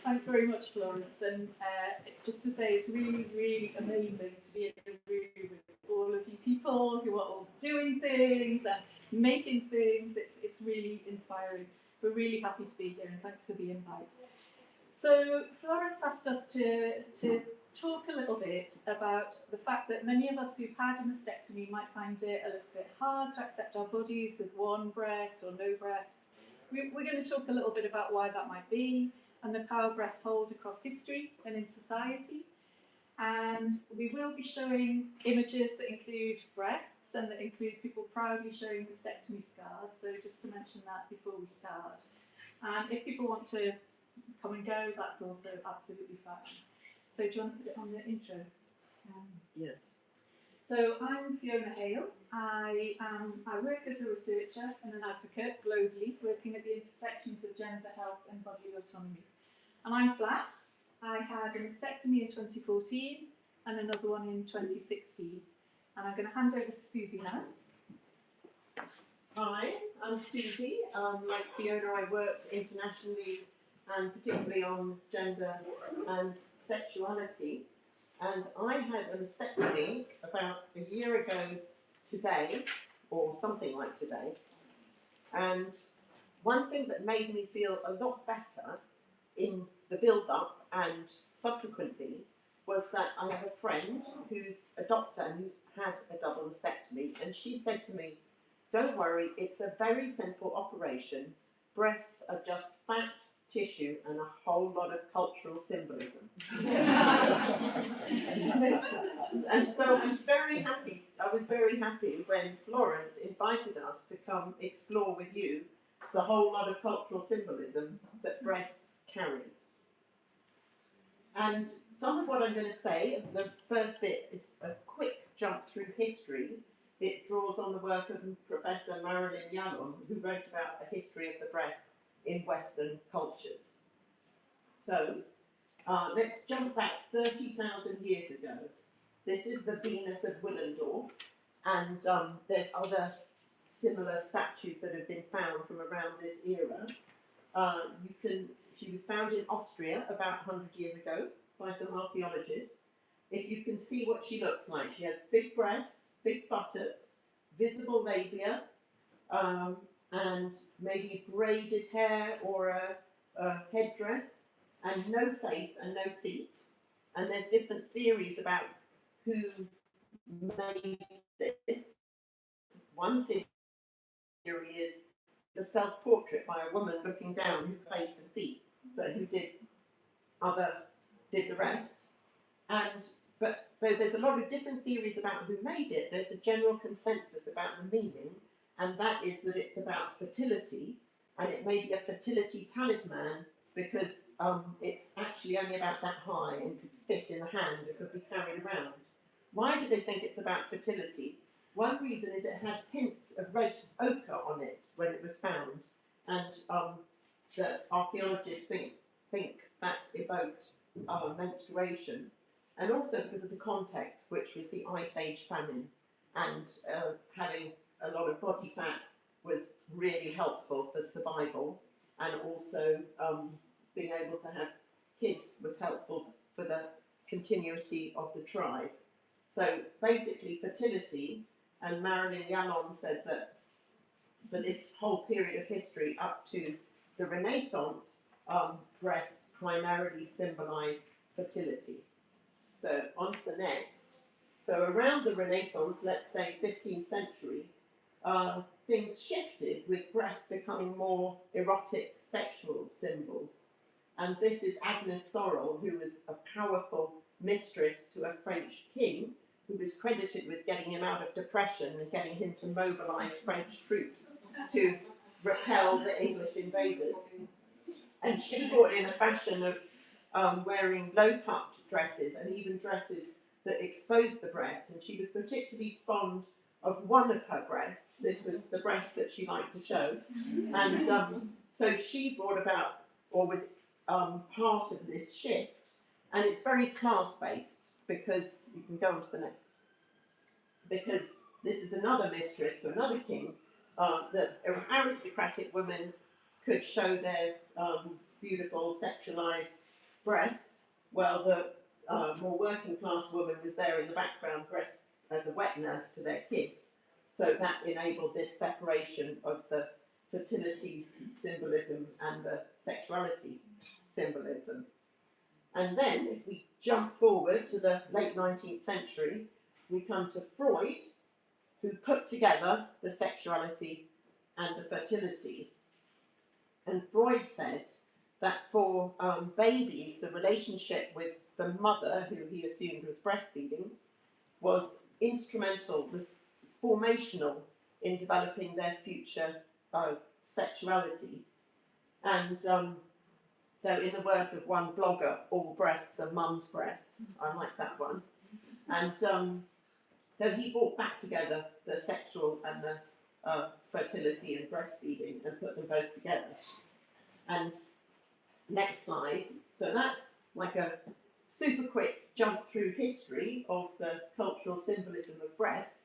Thanks very much, Florence. And just to say, it's really, really amazing to be in a room with all of you people who are all doing things and making things. It's really inspiring. We're really happy to be here, and thanks for the invite. So Florence asked us to talk a little bit about the fact that many of us who've had a mastectomy might find it a little bit hard to accept our bodies with one breast or no breasts. We're going to talk a little bit about why that might be, and the power breasts hold across history and in society. And we will be showing images that include breasts and that include people proudly showing mastectomy scars. So just to mention that before we start. And if people want to come and go, that's also absolutely fine. So do you want to put it on the intro? Yes. So I'm Fiona Hale. I work as a researcher and an advocate globally, working at the intersections of gender health and bodily autonomy. And I'm flat. I had a mastectomy in 2014 and another one in 2016. And I'm going to hand over to Susie now. Hi, I'm Susie. Like Fiona, I work internationally and particularly on gender and sexuality. And I had a mastectomy about a year ago today, or something like today. And one thing that made me feel a lot better in the build-up and subsequently was that I have a friend who's a doctor and who's had a double mastectomy, and she said to me, "Don't worry, it's a very simple operation. Breasts are just fat, tissue, and a whole lot of cultural symbolism." And so I was very happy when Florence invited us to come explore with you the whole lot of cultural symbolism that breasts carry. And some of what I'm going to say, the first bit is a quick jump through history. It draws on the work of Professor Marilyn Yalom, who wrote about a history of the breast in Western cultures. So let's jump back 30,000 years ago. This is the Venus of Willendorf, and there's other similar statues that have been found from around this era. She was found in Austria about 100 years ago by some archaeologists. If you can see what she looks like, she has big breasts, big buttocks, visible labia, and maybe braided hair or a headdress, and no face and no feet. And there's different theories about who made this. One theory is a self-portrait by a woman looking down, who face and feet, but who did the rest. But though there's a lot of different theories about who made it, there's a general consensus about the meaning, and that is that it's about fertility, and it may be a fertility talisman because it's actually only about that high and could fit in the hand, it could be carried around. Why do they think it's about fertility? One reason is it had tints of red ochre on it when it was found, and the archaeologists think that evoked menstruation, and also because of the context, which was the Ice Age famine, and having a lot of body fat was really helpful for survival, and also being able to have kids was helpful for the continuity of the tribe. So basically fertility, and Marilyn Yalom said that for this whole period of history up to the Renaissance, breasts primarily symbolised fertility. So on to the next. So around the Renaissance, let's say 15th century, things shifted with breasts becoming more erotic sexual symbols. And this is Agnes Sorel, who was a powerful mistress to a French king, who was credited with getting him out of depression and getting him to mobilise French troops to repel the English invaders. And she brought in a fashion of wearing low-cut dresses and even dresses that exposed the breast. And she was particularly fond of one of her breasts. This was the breast that she liked to show. And so she brought about, or was part of this shift. And it's very class-based, because you can go on to the next. Because this is another mistress to another king, that aristocratic women could show their beautiful sexualized breasts, well, the more working class woman was there in the background, dressed as a wet nurse to their kids. So that enabled this separation of the fertility symbolism and the sexuality symbolism. And then, if we jump forward to the late 19th century, we come to Freud, who put together the sexuality and the fertility. And Freud said that for babies, the relationship with the mother, who he assumed was breastfeeding, was instrumental, was formational in developing their future sexuality. And so in the words of one blogger, all breasts are mum's breasts. I like that one. And so he brought back together the sexual and the fertility and breastfeeding and put them both together. And next slide. So that's like a super quick jump through history of the cultural symbolism of breasts,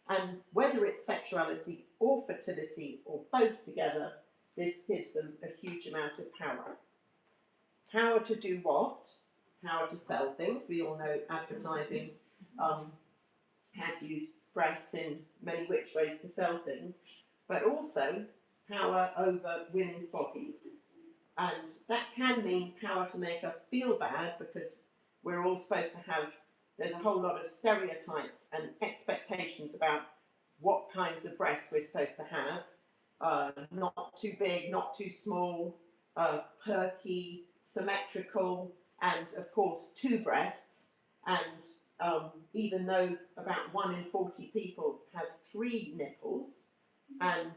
and whether it's sexuality or fertility or both together, this gives them a huge amount of power. Power to do what? Power to sell things. We all know advertising has used breasts in many which ways to sell things, but also power over women's bodies. And that can mean power to make us feel bad, because we're all supposed to have, there's a whole lot of stereotypes and expectations about what kinds of breasts we're supposed to have. Not too big, not too small, perky, symmetrical, and of course 2 breasts. And even though about 1 in 40 people have 3 nipples, and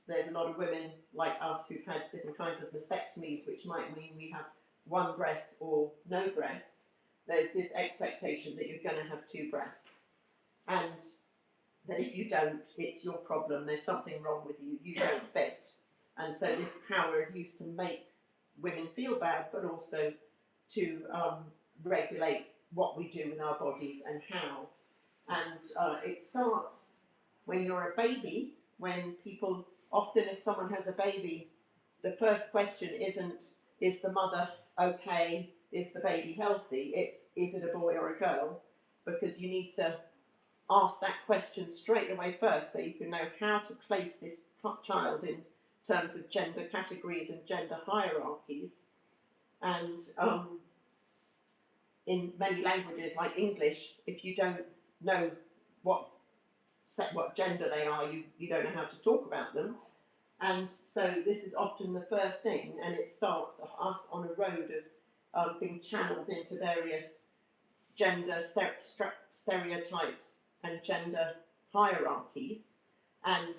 there's a lot of women like us who've had different kinds of mastectomies, which might mean we have 1 breast or no breasts, there's this expectation that you're going to have 2 breasts. And that if you don't, it's your problem, there's something wrong with you, you don't fit. And so this power is used to make women feel bad, but also to regulate what we do in our bodies and how. And it starts when you're a baby, when people, often if someone has a baby, the first question isn't, is the mother okay, is the baby healthy? It's, is it a boy or a girl? Because you need to ask that question straight away first, so you can know how to place this child in terms of gender categories and gender hierarchies. And in many languages like English, if you don't know what gender they are, you don't know how to talk about them. And so this is often the first thing, and it starts us on a road of being channeled into various gender stereotypes and gender hierarchies. And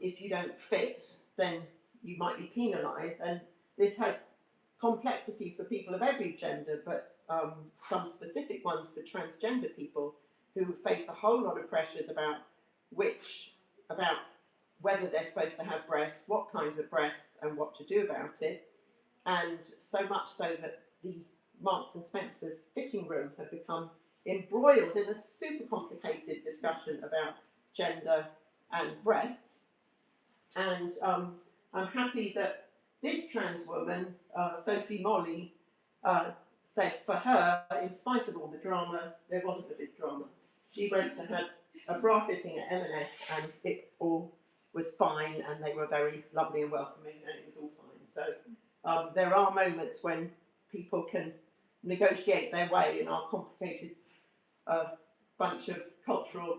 if you don't fit, then you might be penalised. And this has complexities for people of every gender, but some specific ones for transgender people who face a whole lot of pressures about whether they're supposed to have breasts, what kinds of breasts, and what to do about it. And so much so that the Marks and Spencer's fitting rooms have become embroiled in a super complicated discussion about gender and breasts. And I'm happy that this trans woman, Sophie Molly, said for her, in spite of all the drama, there wasn't a big drama. She went to have a bra fitting at M&S, and it all was fine, and they were very lovely and welcoming, and it was all fine. So there are moments when people can negotiate their way in our complicated bunch of cultural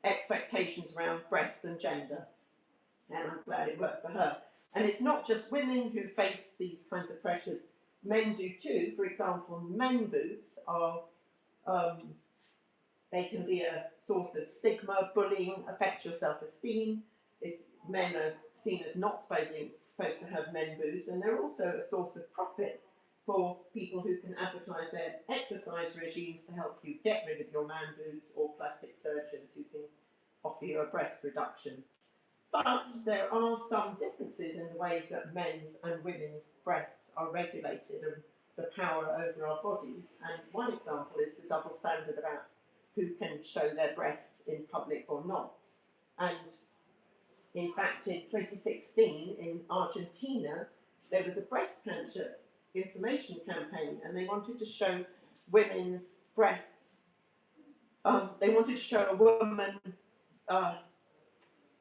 expectations around breasts and gender, and I'm glad it worked for her. And it's not just women who face these kinds of pressures, men do too. For example, men boobs are, they can be a source of stigma, bullying, affect your self-esteem. If men are seen as not supposed to have men boobs, and they're also a source of profit for people who can advertise their exercise regimes to help you get rid of your man boobs, or plastic surgeons who can offer you a breast reduction. But there are some differences in the ways that men's and women's breasts are regulated and the power over our bodies. And one example is the double standard about who can show their breasts in public or not. And in fact, in 2016 in Argentina, there was a breast cancer information campaign, and they wanted to show women's breasts. They wanted to show a woman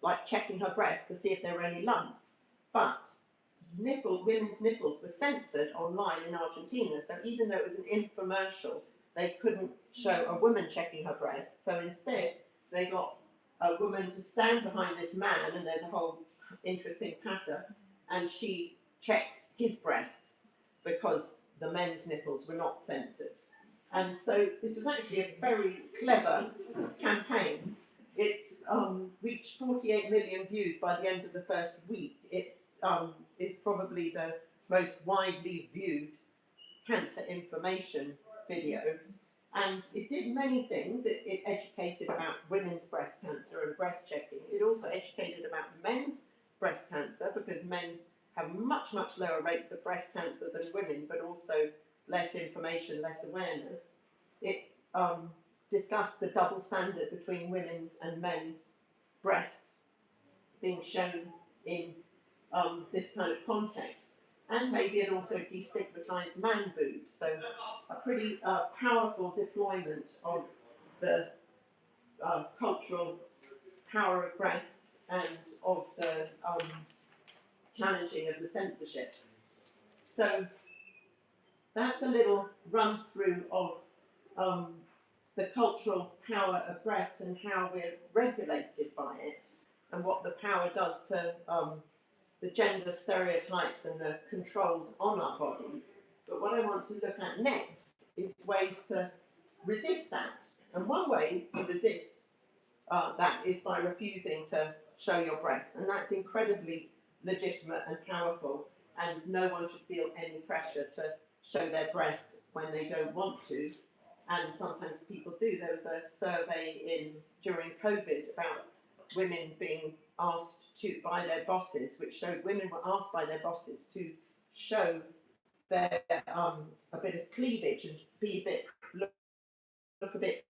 like checking her breasts to see if there were any lumps, but women's nipples were censored online in Argentina, so even though it was an infomercial, they couldn't show a woman checking her breasts. So instead, they got a woman to stand behind this man, and there's a whole interesting pattern, and she checks his breasts because the men's nipples were not censored. And so this was actually a very clever campaign. It's reached 48 million views by the end of the first week. It is probably the most widely viewed cancer information video. And it did many things. It educated about women's breast cancer and breast checking. It also educated about men's breast cancer, because men have much, much lower rates of breast cancer than women, but also less information, less awareness. It discussed the double standard between women's and men's breasts being shown in this kind of context. And maybe it also destigmatized man boobs. So a pretty powerful deployment of the cultural power of breasts and of the challenging of the censorship. So that's a little run through of the cultural power of breasts and how we're regulated by it, and what the power does to the gender stereotypes and the controls on our bodies. But what I want to look at next is ways to resist that. And one way to resist that is by refusing to show your breasts. And that's incredibly legitimate and powerful. And no one should feel any pressure to show their breast when they don't want to. And sometimes people do. There was a survey during COVID about women being asked by their bosses, which showed women were asked by their bosses to show their a bit of cleavage and be a bit look a bit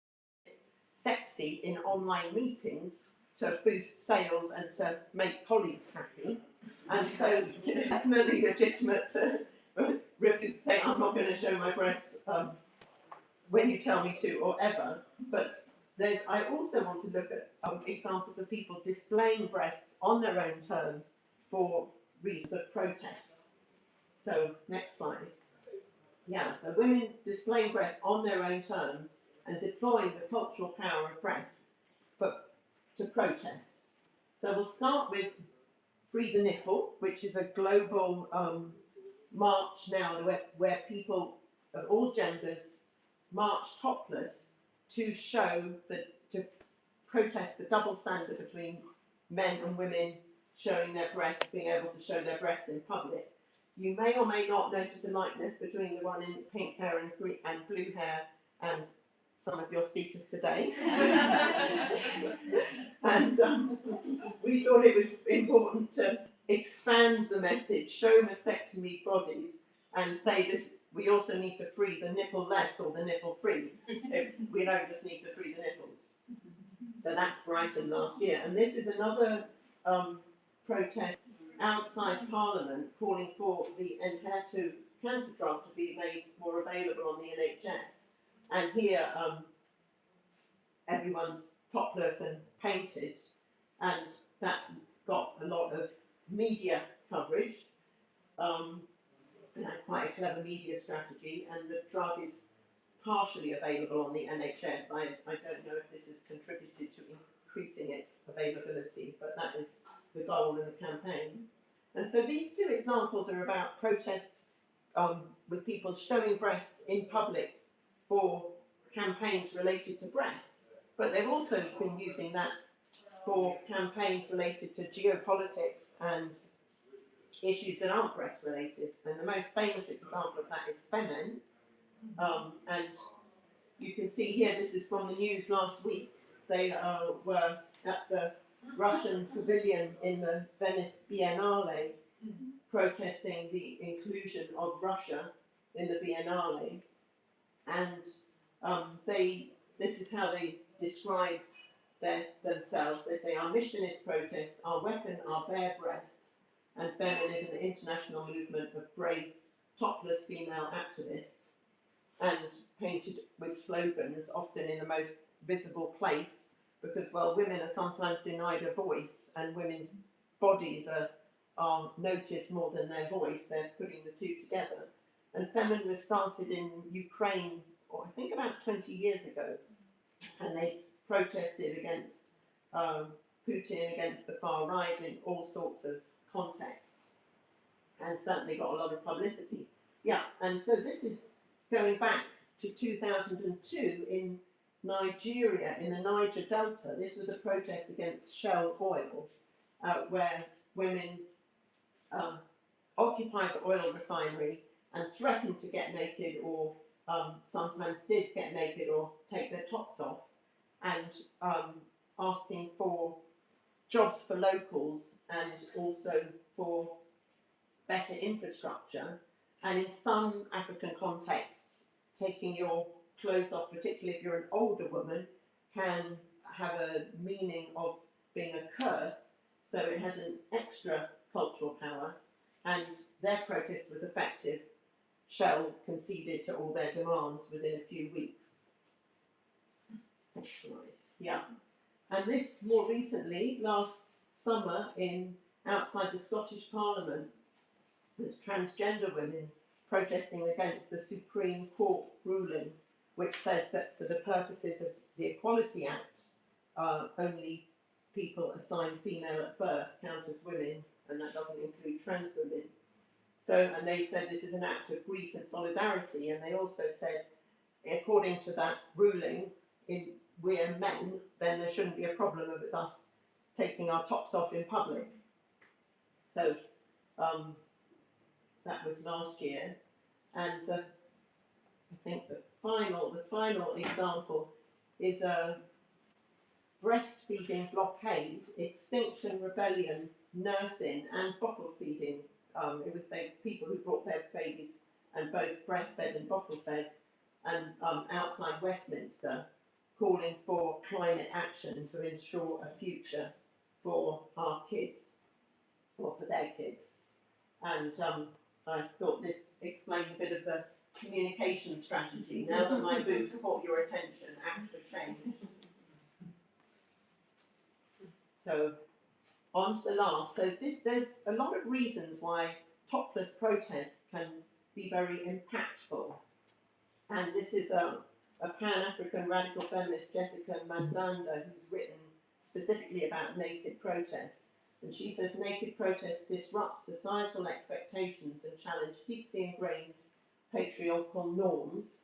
sexy in online meetings to boost sales and to make colleagues happy. And so definitely legitimate to say, I'm not going to show my breast when you tell me to, or ever. But I also want to look at examples of people displaying breasts on their own terms for reasons of protest. So, next slide. Yeah, so women displaying breasts on their own terms and deploying the cultural power of breasts to protest. So we'll start with Free the Nipple, which is a global march now where people of all genders march topless to protest the double standard between men and women showing their breasts, being able to show their breasts in public. You may or may not notice a likeness between the one in pink hair and blue hair and some of your speakers today. And we thought it was important to expand the message, show mastectomy bodies, and say this. We also need to free the nipple less or the nipple free. We don't just need to free the nipples. So that's Brighton last year. And this is another protest outside Parliament calling for the Enhertu cancer drug to be made more available on the NHS. And here everyone's topless and painted, and that got a lot of media coverage. Quite a clever media strategy, and the drug is partially available on the NHS. I don't know if this has contributed to increasing its availability, but that is the goal in the campaign. And so these two examples are about protests with people showing breasts in public for campaigns related to breasts, but they've also been using that for campaigns related to geopolitics and issues that aren't breast related. And the most famous example of that is Femen. And you can see here, this is from the news last week. They were at the Russian pavilion in the Venice Biennale protesting the inclusion of Russia in the Biennale. And this is how they describe themselves. They say, our mission is protest, our weapon are bare breasts, and Femin is an international movement of brave topless female activists and painted with slogans, often in the most visible place, because, well, women are sometimes denied a voice and women's bodies are noticed more than their voice. They're putting the two together. And Feminist was started in Ukraine, or I think about 20 years ago, and they protested against Putin, against the far right in all sorts of contexts, and certainly got a lot of publicity. Yeah, and so this is going back to 2002 in Nigeria, in the Niger Delta. This was a protest against Shell oil, where women occupied the oil refinery and threatened to get naked, or sometimes did get naked or take their tops off, and asking for jobs for locals and also for better infrastructure. And in some African contexts, taking your clothes off, particularly if you're an older woman, can have a meaning of being a curse, so it has an extra cultural power, and their protest was effective. Shell conceded to all their demands within a few weeks. Next slide. Yeah. And this more recently, last summer, outside the Scottish Parliament, was transgender women protesting against the Supreme Court ruling, which says that for the purposes of the Equality Act, only people assigned female at birth count as women, and that doesn't include trans women. So, and they said this is an act of grief and solidarity, and they also said, according to that ruling, if we're men, then there shouldn't be a problem with us taking our tops off in public. So that was last year, and I think the final example is a breastfeeding blockade, Extinction Rebellion, nursing and bottle feeding. It was people who brought their babies and both breastfed and bottle fed, and outside Westminster, calling for climate action to ensure a future for our kids, or for their kids. And I thought this explained a bit of the communication strategy. Now that my boobs caught your attention, act for change. So on to the last. So there's a lot of reasons why topless protests can be very impactful. And this is a Pan-African radical feminist, Jessica Mandanda, who's written specifically about naked protests. And she says naked protests disrupt societal expectations and challenge deeply ingrained patriarchal norms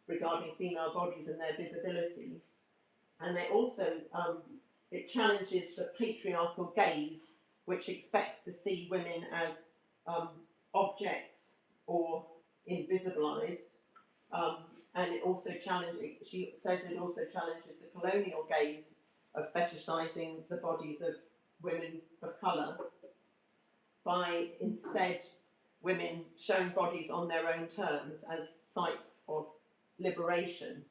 regarding female bodies and their visibility. And they also, it challenges the patriarchal gaze, which expects to see women as objects or invisibilized. And it also she says it also challenges the colonial gaze of fetishizing the bodies of women of colour, by instead women showing bodies on their own terms as sites of liberation.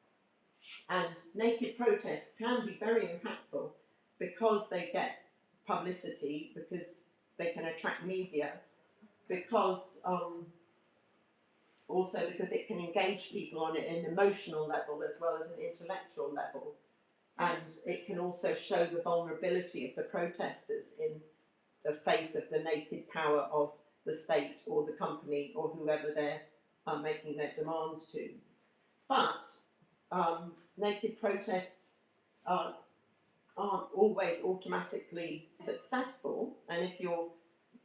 And naked protests can be very impactful because they get publicity, because they can attract media, because also because it can engage people on an emotional level as well as an intellectual level. And it can also show the vulnerability of the protesters in the face of the naked power of the state or the company or whoever they're making their demands to. But naked protests aren't always automatically successful. And if you're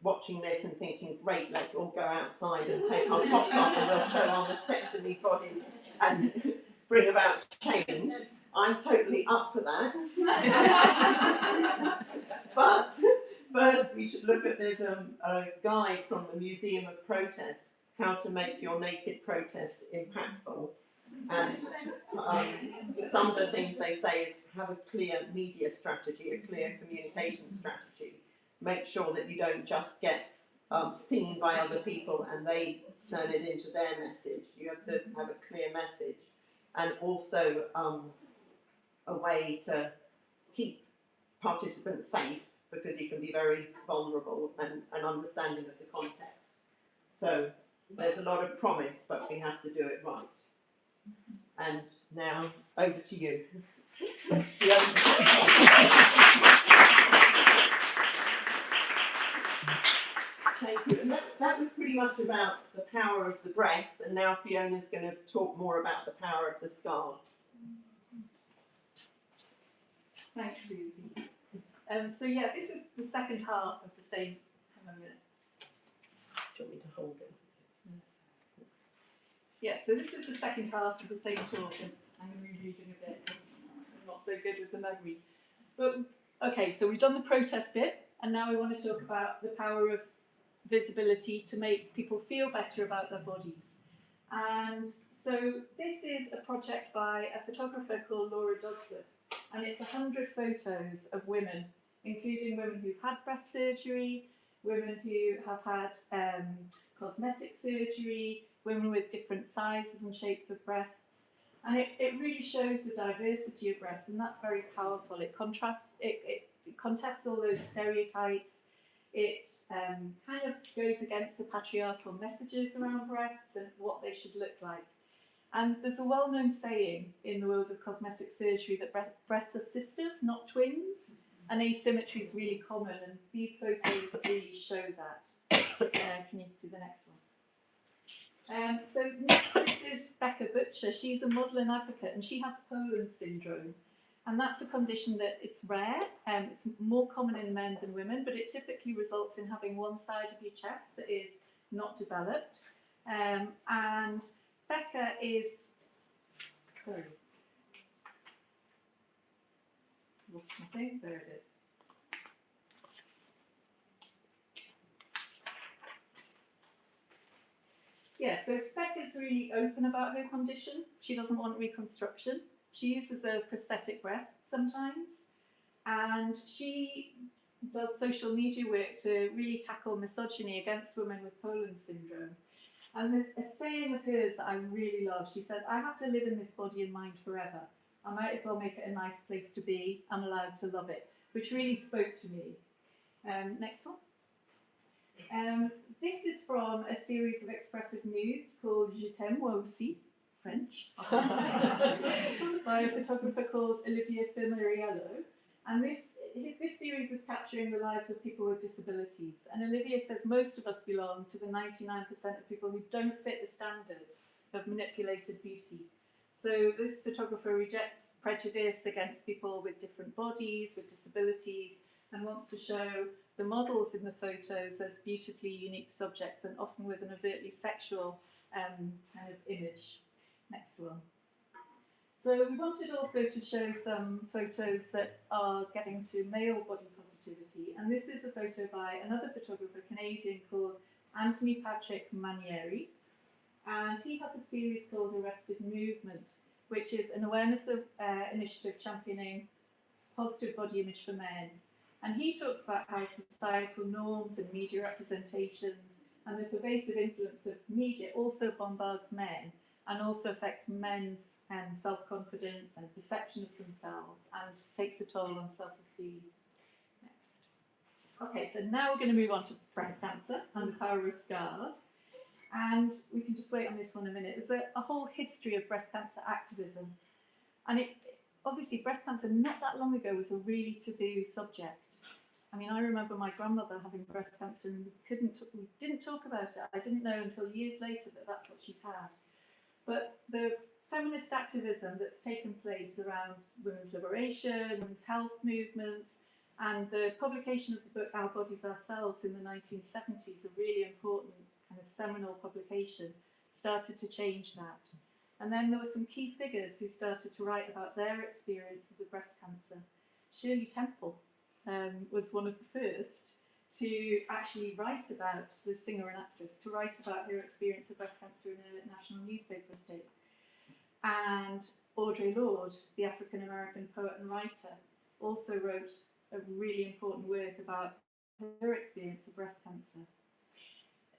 watching this and thinking, great, let's all go outside and take our tops off and we'll show our mastectomy bodies and bring about change, I'm totally up for that. But first we should look at, there's a guide from the Museum of Protest, how to make your naked protest impactful. And some of the things they say is have a clear media strategy, a clear communication strategy. Make sure that you don't just get seen by other people and they turn it into their message. You have to have a clear message, and also a way to keep participants safe, because you can be very vulnerable and understanding of the context. So There's a lot of promise, but we have to do it right. And now, over to you. Thank you. And that was pretty much about the power of the breast, and now Fiona's going to talk more about the power of the scar. Thanks, Susie. So yeah, this is the second half of the same. Hang on a minute. Do you want me to hold it? Yeah, so this is the second half of the same talk, and I'm rereading a bit because I'm not so good with the memory. But okay, so we've done the protest bit, and now we want to talk about the power of visibility to make people feel better about their bodies. And so this is a project by a photographer called Laura Dodsworth, and it's 100 photos of women, including women who've had breast surgery, women who have had cosmetic surgery, women with different sizes and shapes of breasts. And it really shows the diversity of breasts, and that's very powerful. It contests all those stereotypes. It kind of goes against the patriarchal messages around breasts and what they should look like. And there's a well-known saying in the world of cosmetic surgery that breasts are sisters, not twins, and asymmetry is really common, and these photos really show that. Can you do the next one? So next, this is Becca Butcher. She's a model and advocate, and she has Poland syndrome. And that's a condition that it's rare, it's more common in men than women, but it typically results in having one side of your chest that is not developed. And Becca is, sorry, lost my thing, there it is. Yeah, so Becca's really open about her condition. She doesn't want reconstruction. She uses a prosthetic breast sometimes, and she does social media work to really tackle misogyny against women with Poland syndrome. And there's a saying of hers that I really love. She said, "I have to live in this body and mind forever. I might as well make it a nice place to be. I'm allowed to love it," which really spoke to me. Next one. This is from a series of expressive nudes called Je t'aime moi aussi, French, by a photographer called Olivia Firmariello. And this series is capturing the lives of people with disabilities. And Olivia says most of us belong to the 99% of people who don't fit the standards of manipulated beauty. So this photographer rejects prejudice against people with different bodies, with disabilities, and wants to show the models in the photos as beautifully unique subjects, and often with an overtly sexual kind of image. Next one. So we wanted also to show some photos that are getting to male body positivity, and this is a photo by another photographer, Canadian, called Anthony Patrick Manieri, and he has a series called Arrested Movement, which is an awareness of, initiative championing positive body image for men. And he talks about how societal norms and media representations and the pervasive influence of media also bombards men and also affects men's self-confidence and perception of themselves and takes a toll on self-esteem. Next. Okay, so now we're going to move on to breast cancer and the power of scars. And we can just wait on this one a minute. There's a whole history of breast cancer activism. And obviously, breast cancer not that long ago was a really taboo subject. I mean, I remember my grandmother having breast cancer and we didn't talk about it. I didn't know until years later that that's what she'd had. But the feminist activism that's taken place around women's liberation, women's health movements, and the publication of the book Our Bodies, Ourselves in the 1970s, a really important kind of seminal publication, started to change that. And then there were some key figures who started to write about their experiences of breast cancer. Shirley Temple was one of the first to actually write about, the singer and actress, to write about her experience of breast cancer in a national newspaper estate. And Audre Lorde, the African-American poet and writer, also wrote a really important work about her experience of breast cancer.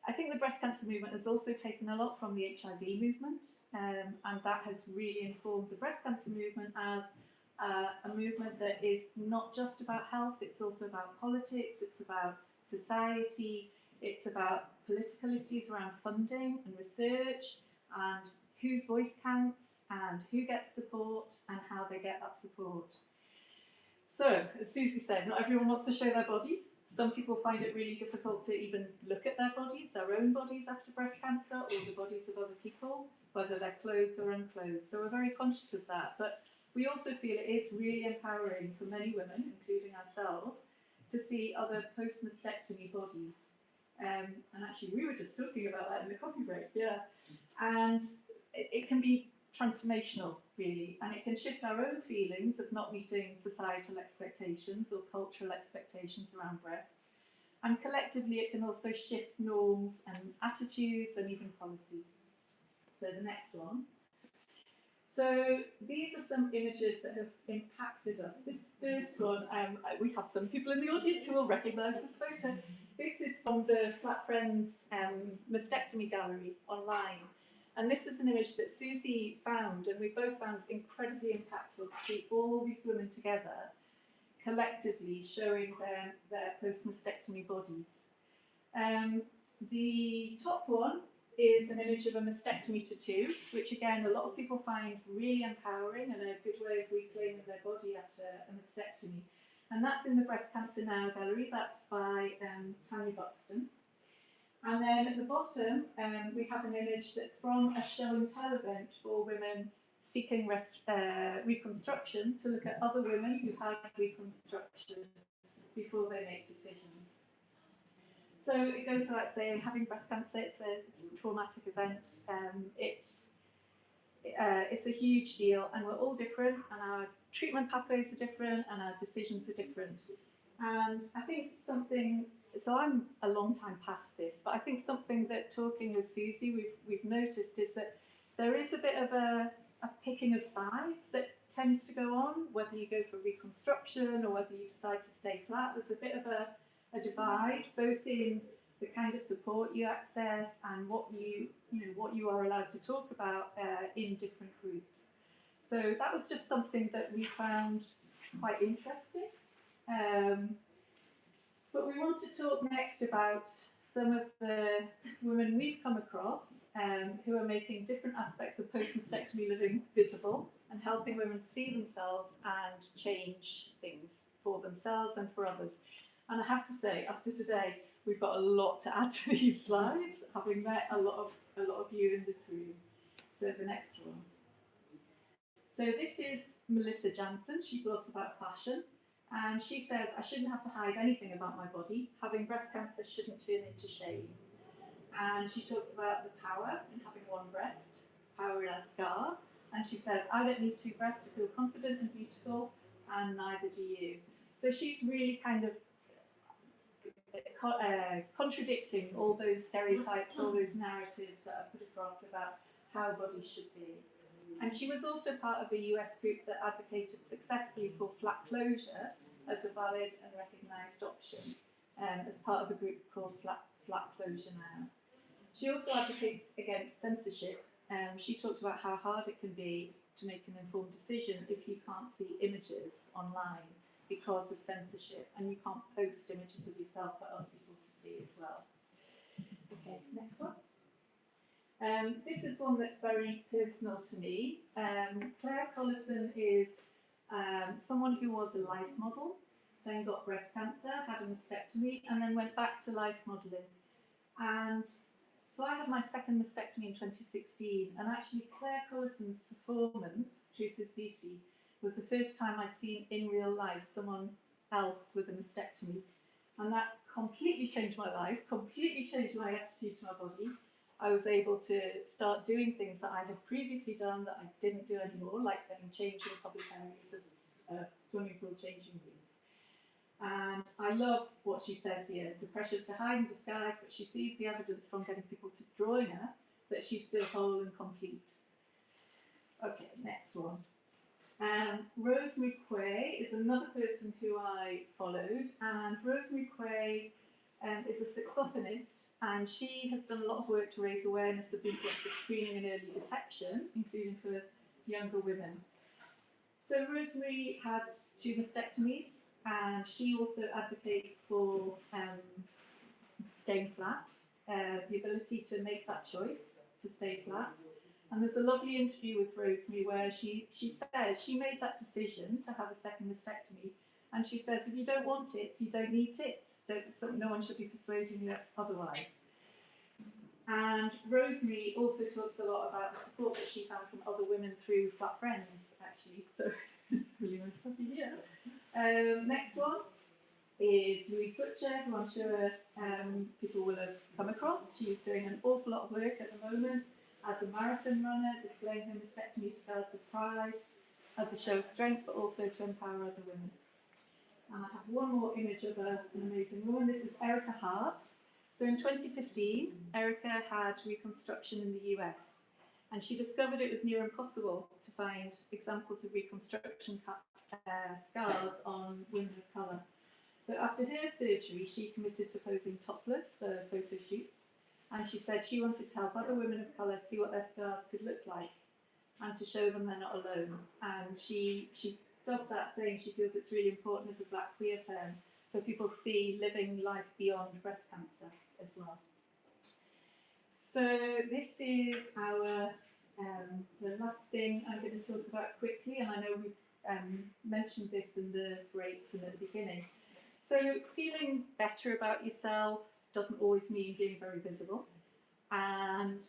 I think the breast cancer movement has also taken a lot from the HIV movement, and that has really informed the breast cancer movement as a movement that is not just about health, it's also about politics, it's about society, It's about political issues around funding and research and whose voice counts and who gets support and how they get that support. So, as Susie said, not everyone wants to show their body. Some people find it really difficult to even look at their bodies, their own bodies after breast cancer, or the bodies of other people, whether they're clothed or unclothed. So we're very conscious of that. But we also feel it is really empowering for many women, including ourselves, to see other post-mastectomy bodies. And actually, we were just talking about that in the coffee break, yeah. And it can be transformational, really, and it can shift our own feelings of not meeting societal expectations or cultural expectations around breasts. And collectively, it can also shift norms and attitudes and even policies. So the next one. So these are some images that have impacted us. This first one, we have some people in the audience who will recognise this photo. This is from the Flat Friends Mastectomy Gallery online. And this is an image that Susie found, and we both found incredibly impactful to see all these women together, collectively showing their post-mastectomy bodies. The top one is an image of a mastectomy tattoo, which again, a lot of people find really empowering and a good way of reclaiming their body after a mastectomy. And that's in the Breast Cancer Now gallery. That's by Tanya Buxton. And then at the bottom, we have an image that's from a show and tell event for women seeking reconstruction, to look at other women who've had reconstruction before they make decisions. So it goes without saying, having breast cancer, it's a traumatic event. It's a huge deal, and we're all different, and our treatment pathways are different, and our decisions are different. And I think something, so I'm a long time past this, but I think something that talking with Susie we've noticed is that there is a bit of a picking of sides that tends to go on, whether you go for reconstruction or whether you decide to stay flat. There's a bit of a divide, both in the kind of support you access and what you are allowed to talk about in different groups. So that was just something that we found quite interesting. But we want to talk next about some of the women we've come across who are making different aspects of post-mastectomy living visible and helping women see themselves and change things for themselves and for others. And I have to say, after today, we've got a lot to add to these slides, having met a lot of you in this room. So the next one. So this is Melissa Jansen. She blogs about fashion. And she says, I shouldn't have to hide anything about my body. Having breast cancer shouldn't turn into shame. And she talks about the power in having one breast, power in a scar. And she says, I don't need two breasts to feel confident and beautiful, and neither do you. So she's really kind of contradicting all those stereotypes, all those narratives that are put across about how bodies should be. And she was also part of a US group that advocated successfully for flat closure as a valid and recognised option, as part of a group called Flat Closure Now. She also advocates against censorship. She talks about how hard it can be to make an informed decision if you can't see images online because of censorship, and you can't post images of yourself for other people to see as well. Okay, next one. This is one that's very personal to me. Claire Collison is someone who was a life model, then got breast cancer, had a mastectomy, and then went back to life modelling. And so I had my second mastectomy in 2016, and actually Claire Collison's performance, Truth is Beauty, was the first time I'd seen in real life someone else with a mastectomy. And that completely changed my life, completely changed my attitude to my body. I was able to start doing things that I had previously done that I didn't do anymore, like getting changed in public areas of swimming pool changing rooms. And I love what she says here, the pressures to hide and disguise, but she sees the evidence from getting people to join her that she's still whole and complete. Okay, next one. Rosemary Quay is another person who I followed, and Rosemary Quay is a saxophonist, and she has done a lot of work to raise awareness of the importance of screening and early detection, including for younger women. So Rosemary had 2 mastectomies, and she also advocates for staying flat, the ability to make that choice to stay flat. And there's a lovely interview with Rosemary where she says she made that decision to have a second mastectomy, and she says if you don't want tits, you don't need tits. No one should be persuading you otherwise. And Rosemary also talks a lot about the support that she found from other women through Flat Friends, actually. So it's really nice to have you here. Next one is Louise Butcher, who I'm sure people will have come across. She's doing an awful lot of work at the moment as a marathon runner, displaying her mastectomy scars with pride, as a show of strength, but also to empower other women. And I have one more image of an amazing woman. This is Erica Hart. So in 2015, Erica had reconstruction in the US, and she discovered it was near impossible to find examples of reconstruction scars on women of colour. So after her surgery, she committed to posing topless for photo shoots, and she said she wanted to help other women of colour see what their scars could look like, and to show them they're not alone. And she does that saying she feels it's really important as a black queer femme for people to see living life beyond breast cancer as well. So this is our the last thing I'm going to talk about quickly, and I know we've mentioned this in the breaks and at the beginning. So feeling better about yourself doesn't always mean being very visible, and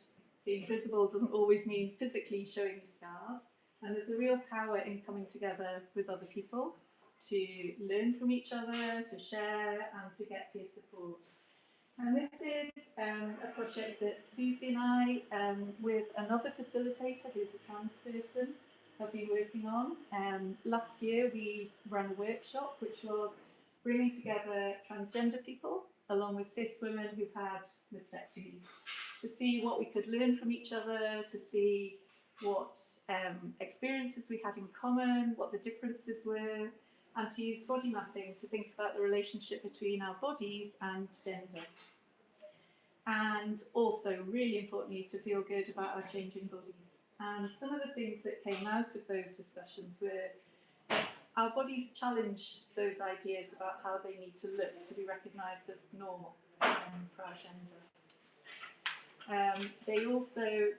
being visible doesn't always mean physically showing your scars. And there's a real power in coming together with other people to learn from each other, to share, and to get peer support. And this is a project that Susie and I, with another facilitator who's a trans person, have been working on. Last year we ran a workshop which was bringing together transgender people along with cis women who've had mastectomies to see what we could learn from each other, to see what experiences we had in common, what the differences were, and to use body mapping to think about the relationship between our bodies and gender. And also, really importantly, to feel good about our changing bodies. And some of the things that came out of those discussions were that our bodies challenge those ideas about how they need to look to be recognised as normal for our gender. They also,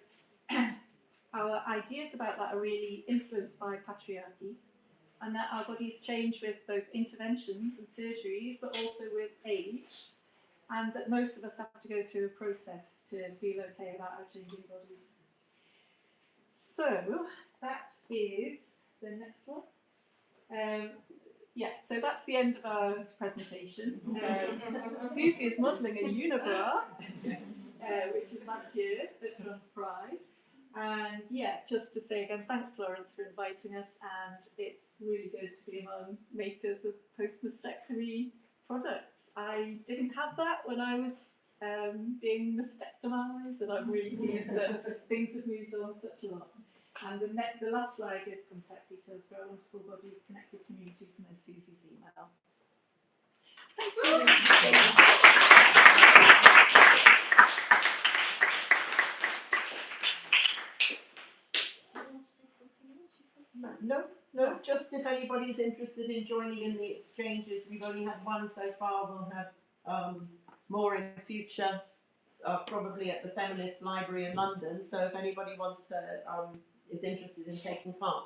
our ideas about that are really influenced by patriarchy, and that our bodies change with both interventions and surgeries, but also with age, and that most of us have to go through a process to feel okay about our changing bodies. So that is the next one. Yeah, so that's the end of our presentation. Susie is modelling a unibrow, which is last year at Trans Pride. And yeah, just to say again, thanks Florence for inviting us, and it's really good to be among makers of post-mastectomy products. I didn't have that when I was being mastectomised, and I'm really pleased that things have moved on such a lot. And the last slide is contact details for our wonderful Bodies Connected Communities, and there's Susie's email. Thank you. No, just if anybody's interested in joining in the exchanges, we've only had one so far, we'll have more in the future, probably at the Feminist Library in London, so if anybody wants to, is interested in taking part.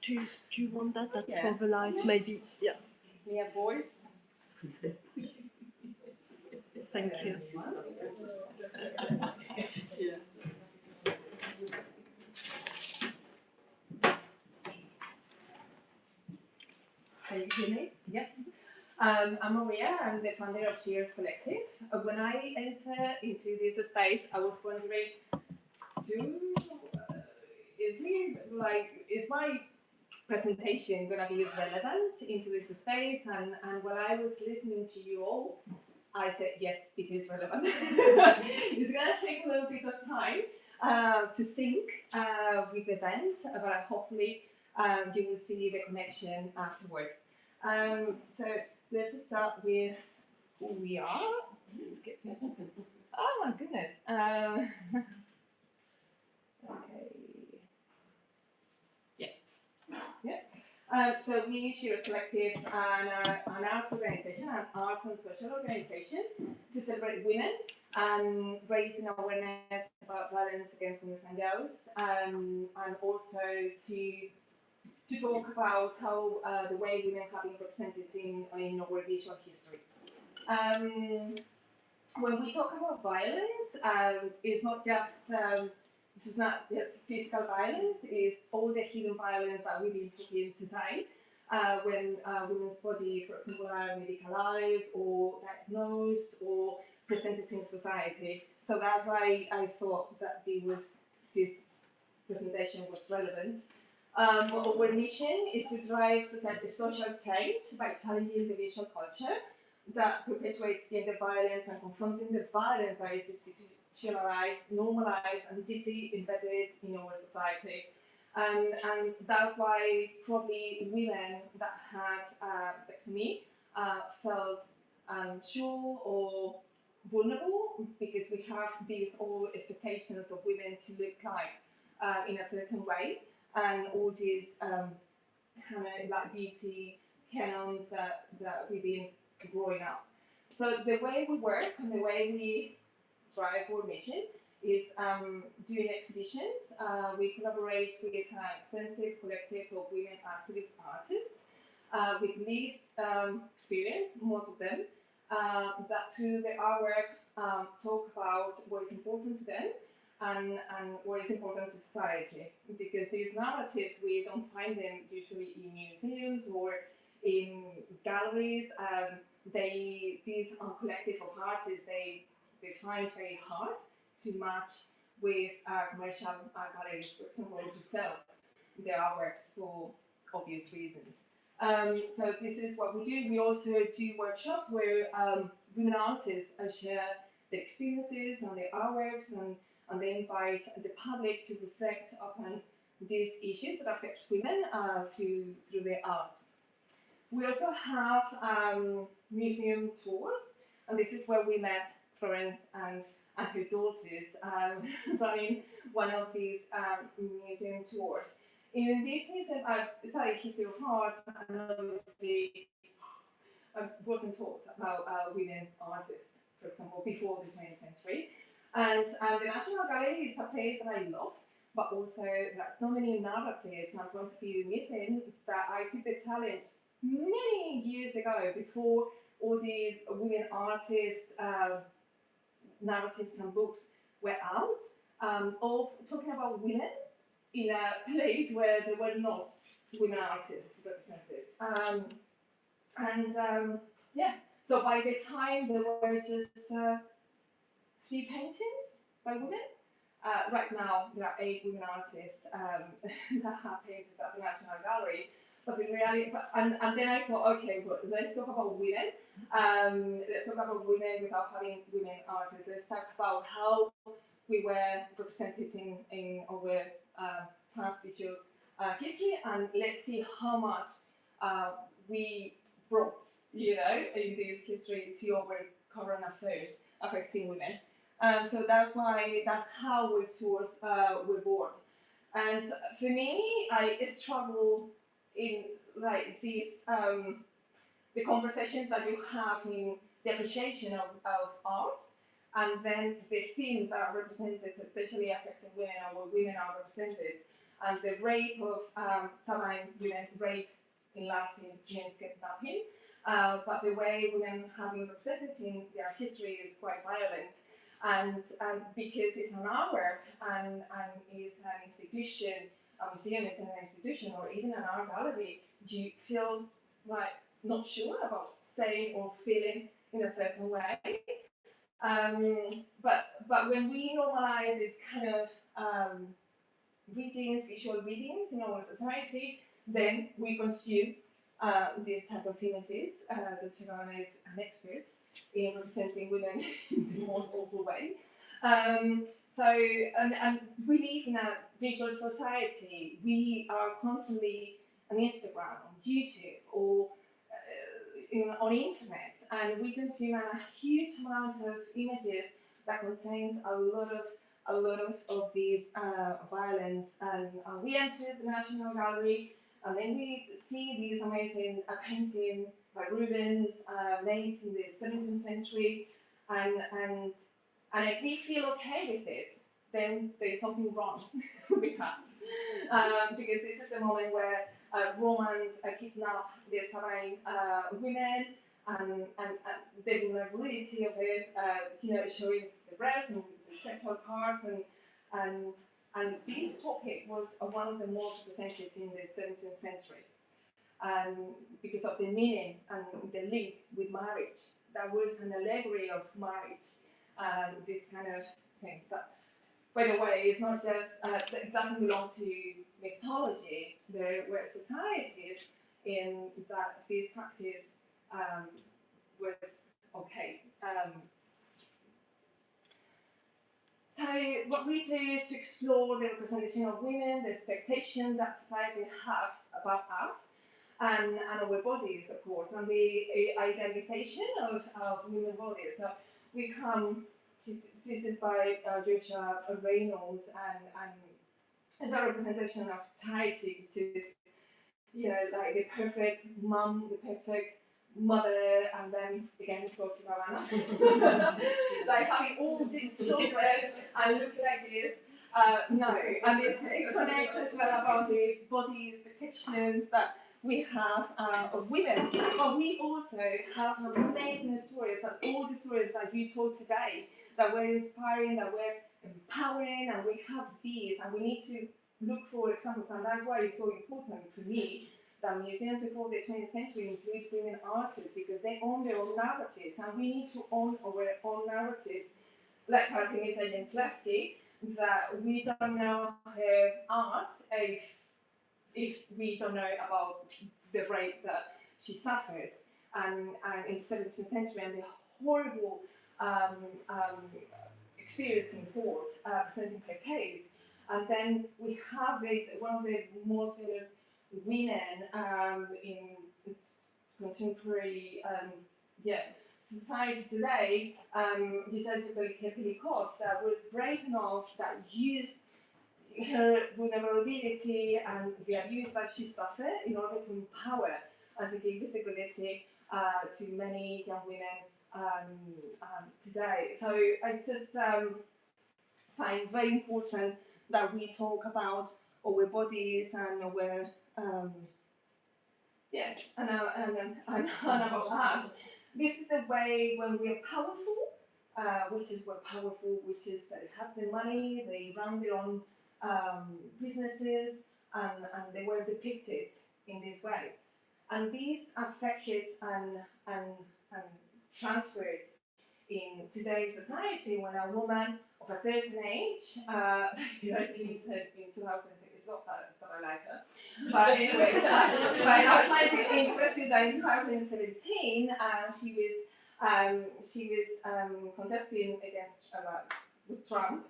Do you want that? That's for the live, maybe. Yeah. We have voice. Thank you. Yeah. Can you hear me? Yes. I'm Maria. I'm the founder of Sheroes Collective. When I entered into this space, I was wondering, is my presentation going to be relevant into this space? And when I was listening to you all, I said, yes, it is relevant. It's going to take a little bit of time to sync with the event, but hopefully you will see the connection afterwards. So let's start with who we are. Oh my goodness. Okay. So we, Sheroes Collective, an arts organization, an art and social organization to celebrate women and raising awareness about violence against women and girls, and also to talk about how the way women have been represented in our visual history. When we talk about violence, it's not just this is not just physical violence, it's all the hidden violence that we've been talking today. When women's body, for example, are medicalized or diagnosed or presented in society. So that's why I thought that this presentation was relevant. Our mission is to drive social change by challenging the visual culture that perpetuates gender violence and confronting the violence that is institutionalized, normalized, and deeply embedded in our society. And that's why probably women that had mastectomy felt unsure or vulnerable, because we have these old expectations of women to look like in a certain way, and all these kind of like beauty canons that we've been growing up. So the way we work and the way we drive our mission is doing exhibitions. We collaborate with an extensive collective of women activist artists with lived experience, most of them, that through the artwork talk about what is important to them and what is important to society. Because these narratives, we don't find them usually in museums or in galleries. These collective of artists, they find it very hard to match with commercial galleries, for example, to sell their artworks for obvious reasons. So this is what we do. We also do workshops where women artists share their experiences and their artworks, and they invite the public to reflect upon these issues that affect women through their art. We also have museum tours, and this is where we met Florence and her daughters running one of these museum tours. In this museum, I studied history of art, and obviously I wasn't taught about women artists, for example, before the 20th century. And the National Gallery is a place that I love, but also there are so many narratives and point of view missing that I took the challenge many years ago, before all these women artists narratives and books were out, of talking about women in a place where there were not women artists represented. Yeah, so by the time there were just 3 paintings by women. Right now there are 8 women artists that have paintings at the National Gallery. But in reality, and then I thought, okay, well, let's talk about women. Let's talk about women without having women artists. Let's talk about how we were represented in our past visual history, and let's see how much we brought, in this history to our current affairs affecting women. So that's how our tours were born. And for me, I struggle in like these the conversations that you have in the appreciation of arts, and then the themes that are represented, especially affecting women, or where women are represented, and the rape of Sabaean women, rape in Latin means kidnapping, but the way women have been represented in their history is quite violent. And because it's an artwork and is an institution, a museum is an institution, or even an art gallery, you feel like not sure about saying or feeling in a certain way. But when we normalize this kind of readings, visual readings in our society, then we consume these type of images. Dr. Gana is an expert in representing women in the most awful way. So we live in a visual society. We are constantly on Instagram, on YouTube, or on internet, and we consume a huge amount of images that contains a lot of these violence. And we entered the National Gallery, and then we see these amazing painting by Rubens, made in the 17th century, and if we feel okay with it, then there is something wrong with us, because this is a moment where Romans kidnap the Saracen women, and the vulnerability of it, showing the breasts and the sexual parts, and this topic was one of the most presented in the 17th century, because of the meaning and the link with marriage. That was an allegory of marriage, this kind of thing. That, by the way, it's not just, it doesn't belong to mythology. There were societies in that this practice was okay. So what we do is to explore the representation of women, the expectation that society have about us, and our bodies, of course, and the idealization of women's bodies. So we come to, this is by Joshua Reynolds, and it's a representation of charity, which is, like the perfect mum, the perfect mother, and then again go to Ravana, like having all these children and looking like this. No, and this connects as well about the body expectations that we have of women, but we also have amazing stories. That's all the stories that you told today, that were inspiring, that were empowering, and we have these, and we need to look for examples, and that's why it's so important for me that museums before the 20th century include women artists, because they own their own narratives, and we need to own our own narratives. Like Artemis Gentileschi, that we don't know her art if we don't know about the rape that she suffered, and in the 17th century, and the horrible experience in court presenting her case. And then we have one of the most famous women in contemporary society today, Giselle de Pellicot, that was brave enough, that used her vulnerability and the abuse that she suffered in order to empower and to give visibility to many young women today. So I just find very important that we talk about our bodies and our and about us. This is a way when we are powerful, which is we're powerful, which is they have the money, they run their own businesses, and they were depicted in this way. And these affected and transferred in today's society when a woman of a certain age, Hillary Clinton in 2006, it's not that I like her, but anyways, but I find it interesting that in 2017 she was contesting against with Trump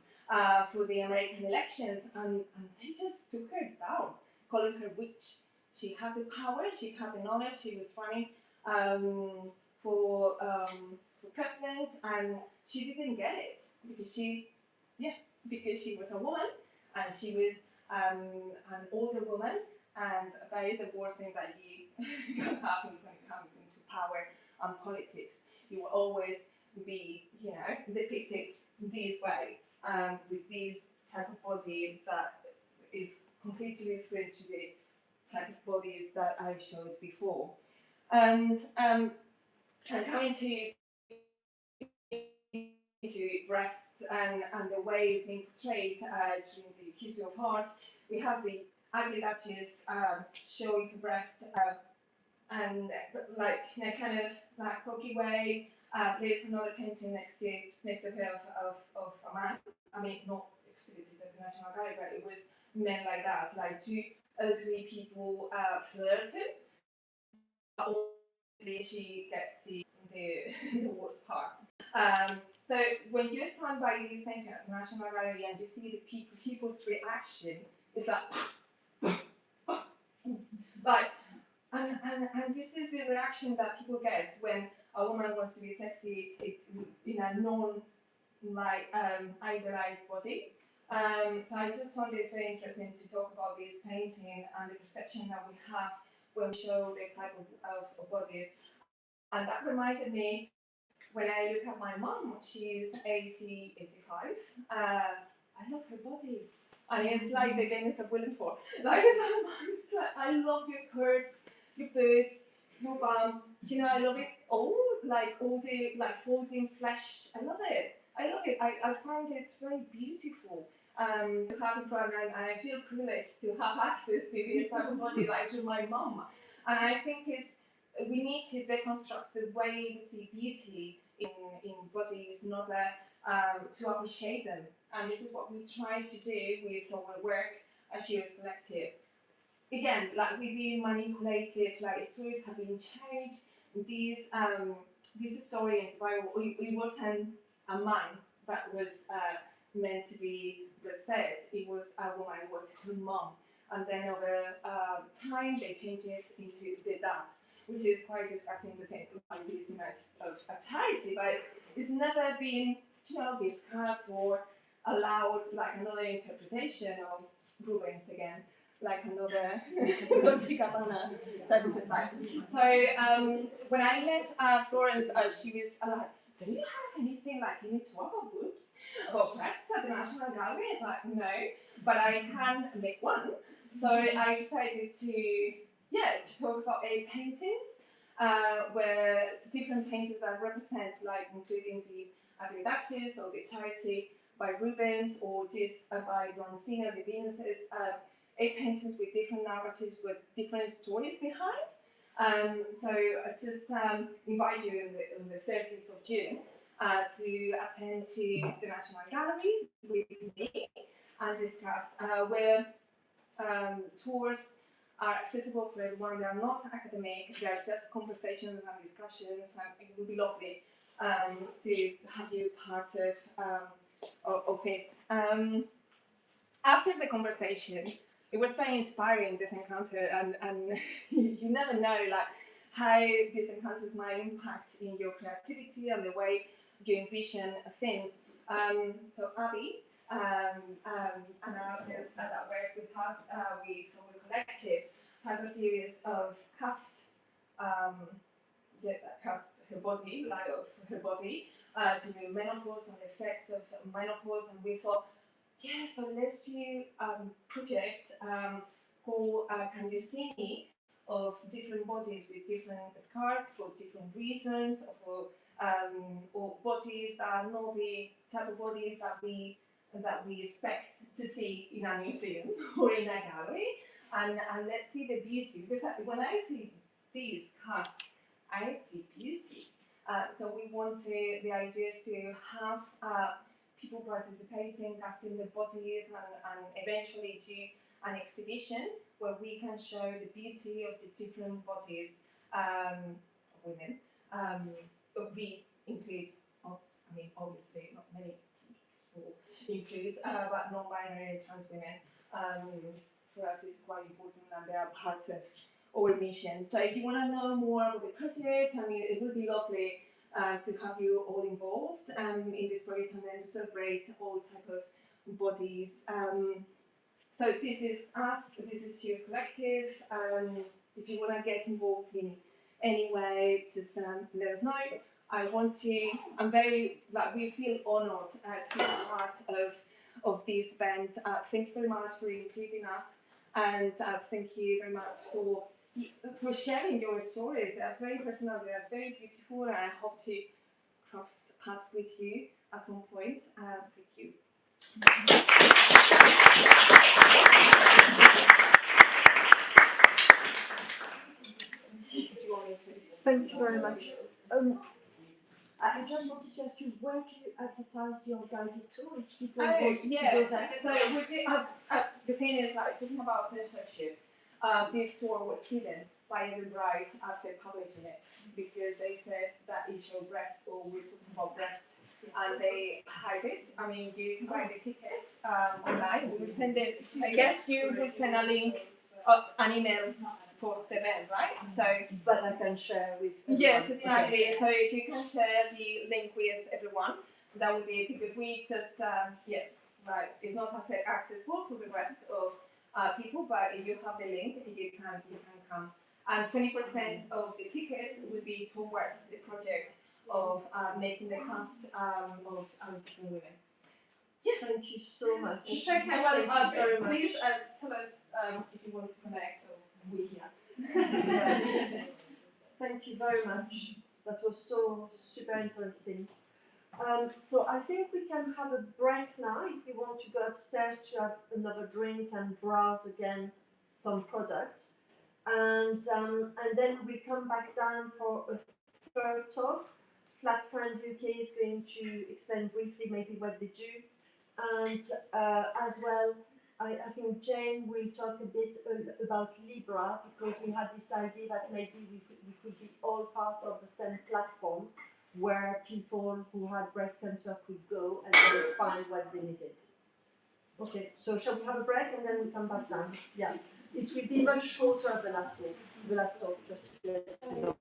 for the American elections, and they just took her down, calling her witch. She had the power, she had the knowledge, she was running for president, and she didn't get it because she was a woman, and she was an older woman, and that is the worst thing that you can have when it comes into power and politics. You will always be, depicted this way, with this type of body that is completely different to the type of bodies that I showed before. And coming to breasts and the way it's being portrayed during the history of art, we have the ugly duchess showing her breast and like in a kind of like cocky way. There's another painting next to her of a man. I mean, not exhibited at the National Gallery, but it was men like that, like two elderly people flirting. Obviously, she gets the worst parts. So when you stand by these paintings at the National Gallery and you see the people's reaction, it's like And this is the reaction that people get when a woman wants to be sexy in a idealized body. So I just found it very interesting to talk about this painting and the perception that we have when we show the type of bodies. And that reminded me, when I look at my mom, she's 80, 85. I love her body. And it's like the Venus of Willenford. Like, it's like, I love your curves, your boobs, your bum. You know, I love it all. Like all the folding flesh. I love it. I find it very beautiful to have in front, and I feel privileged to have access to this type of body, like to my mom. And I think we need to deconstruct the way we see beauty in bodies in order to appreciate them. And this is what we try to do with our work at Sheroes Collective. Again, like we've been manipulated, like stories have been changed. This story in Bible, it wasn't a man that was meant to be breastfed. It was a woman, it was her mom. And then over time, they changed it into the dad, which is quite disgusting to think about this much of a charity, but it's never been, discussed or allowed like another interpretation of Rubens again, like another Dolce & Gabbana type of style. So when I met Florence, she was like, do you have anything like you need to talk about boobs, about breasts at the National Gallery? It's like, no, but I can make one. So I decided to talk about 8 paintings where different paintings that represent, like including the Ugly Duchess or the Charity by Rubens, or this by Bronzino, the Venuses. 8 paintings with different narratives, with different stories behind. So I just invite you on the 30th of June to attend to the National Gallery with me and discuss where tours are accessible for everyone. They are not academic, they are just conversations and discussions, and it would be lovely to have you part of it. After the conversation, it was very inspiring, this encounter, and you never know like how these encounters might impact in your creativity and the way you envision things. So Abby, an artist that works with our collective, has a series of cast her body, like of her body, to menopause and the effects of menopause, and we thought, yeah, so let's do project called Can You See Me, of different bodies with different scars for different reasons, or bodies that are not the type of bodies that we expect to see in a museum or in a gallery, and let's see the beauty, because when I see these casts, I see beauty. So we wanted, the idea is to have people participating, casting their bodies, and eventually do an exhibition where we can show the beauty of the different bodies of women. We include, obviously not many people include, but non-binary and trans women. For us, it's quite important that they are part of our mission. So if you want to know more about the project, it would be lovely to have you all involved in this project, and then to celebrate all type of bodies. So this is us, this is Sheroes Collective. If you want to get involved in any way, just let us know. We feel honoured to be part of this event. Thank you very much for including us, and thank you very much for sharing your stories. They are very personal, they are very beautiful, and I hope to cross paths with you at some point. Thank you. Thank you very much. I just wanted to ask you, where do you advertise your guided tour? If people want to go there? So we do, the thing is, like, talking about censorship, this tour was hidden by Evan Bright after publishing it, because they said that it showed breast, or we're talking about breast, and they hide it. You can buy the tickets online. We will send it. I guess you will send a link, an email post event, right? So But I can share with yes, everyone. exactly. So if you can share the link with everyone, that would be because we just right. It's not accessible for the rest of people, but if you have the link, you can come. And 20% of the tickets will be towards the project of making the cast of different women. Yeah. Thank you so much. It's okay. Well, Thank you very much. please tell us if you want to connect or we here. Thank you very much. That was so super interesting. So I think we can have a break now if we want to go upstairs to have another drink and browse again some products. And then we come back down for a third talk. Flatfriend UK is going to explain briefly maybe what they do. And as well, I think Jane will talk a bit about Libra, because we had this idea that maybe we could be all part of the same platform where people who had breast cancer could go and then find what they needed. Okay, so shall we have a break and then we come back down? Yeah, it will be much shorter than the last talk, just to let you know.